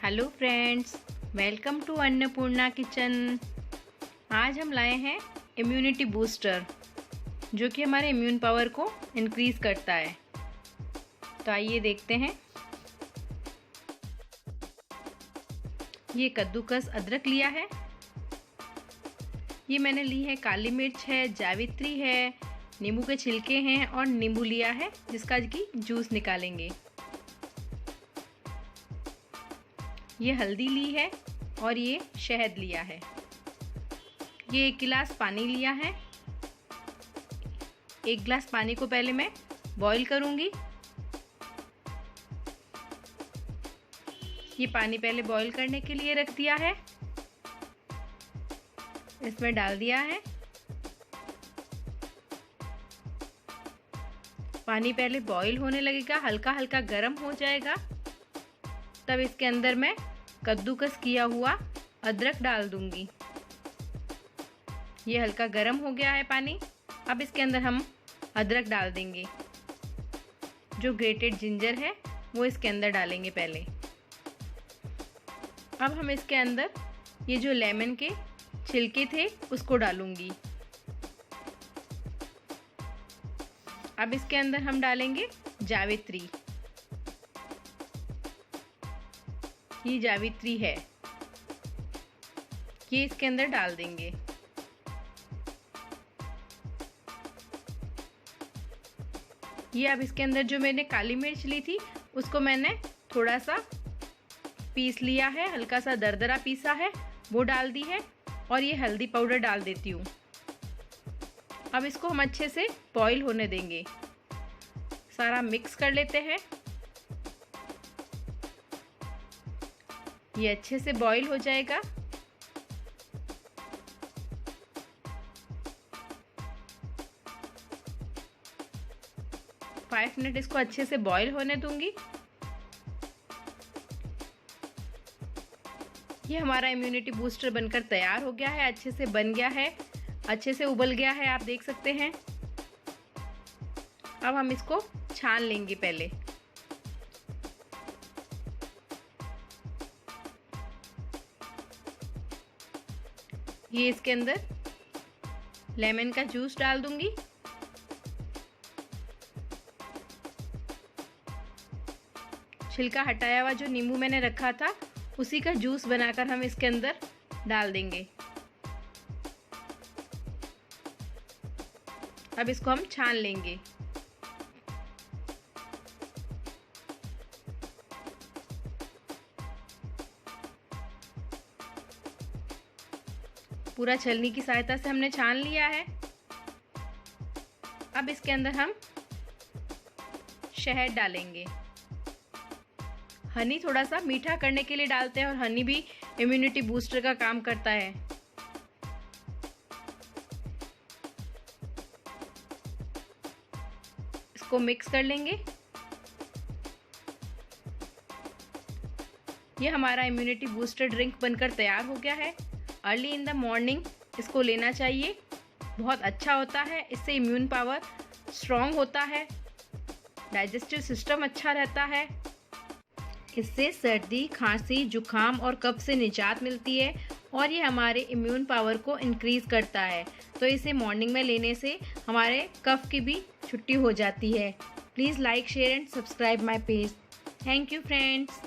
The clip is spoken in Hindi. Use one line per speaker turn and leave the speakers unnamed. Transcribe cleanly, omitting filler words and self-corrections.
Hello friends, welcome to Annapurna kitchen. आज हम लाए हैं इम्यूनिटी बूस्टर, जो कि हमारे इम्यून पावर को इंक्रीज़ करता है। तो आइए देखते हैं। ये कद्दूकस अदरक लिया है, ये मैंने ली है काली मिर्च है, जावित्री है, नींबू के छिलके हैं और नींबू लिया है जिसका कि जूस निकालेंगे। ये हल्दी ली है और ये शहद लिया है। ये 1 गिलास पानी लिया है। 1 गिलास पानी को पहले मैं बॉईल करूंगी। ये पानी पहले बॉईल करने के लिए रख दिया है। इसमें डाल दिया है। पानी पहले बॉईल होने लगेगा, हल्का हल्का गर्म हो जाएगा, तब इसके अंदर मैं कद्दूकस किया हुआ अदरक डाल दूंगी। ये हल्का गर्म हो गया है पानी। अब इसके अंदर हम अदरक डाल देंगे। जो ग्रेटेड जिंजर है वो इसके अंदर डालेंगे पहले। अब हम इसके अंदर ये जो लेमन के छिलके थे उसको डालूंगी। अब इसके अंदर हम डालेंगे जावित्री। ये जावित्री है, ये इसके अंदर डाल देंगे। ये अब इसके अंदर जो मैंने काली मिर्च ली थी उसको मैंने थोड़ा सा पीस लिया है, हल्का सा दरदरा पीसा है, वो डाल दी है। और ये हल्दी पाउडर डाल देती हूँ। अब इसको हम अच्छे से बॉईल होने देंगे। सारा मिक्स कर लेते हैं। ये अच्छे से बॉईल हो जाएगा। पाँच मिनट इसको अच्छे से बॉईल होने दूंगी। ये हमारा इम्यूनिटी बूस्टर बनकर तैयार हो गया है, अच्छे से बन गया है, अच्छे से उबल गया है, आप देख सकते हैं। अब हम इसको छान लेंगे पहले। ये इसके अंदर लेमन का जूस डाल दूंगी। छिलका हटाया हुआ जो नींबू मैंने रखा था उसी का जूस बनाकर हम इसके अंदर डाल देंगे। अब इसको हम छान लेंगे। पूरा छलनी की सहायता से हमने छान लिया है। अब इसके अंदर हम शहद डालेंगे। हनी थोड़ा सा मीठा करने के लिए डालते हैं और हनी भी इम्यूनिटी बूस्टर का काम करता है। इसको मिक्स कर लेंगे। ये हमारा इम्यूनिटी बूस्टर ड्रिंक बनकर तैयार हो गया है। अर्ली इन द मॉर्निंग इसको लेना चाहिए, बहुत अच्छा होता है। इससे इम्यून पावर स्ट्रॉन्ग होता है, डाइजेस्टिव सिस्टम अच्छा रहता है। इससे सर्दी, खांसी, जुखाम और कफ से निजात मिलती है और ये हमारे इम्यून पावर को इंक्रीज़ करता है। तो इसे मॉर्निंग में लेने से हमारे कफ की भी छुट्टी हो जाती है। Please like, share and subscribe my page. Thank you friends.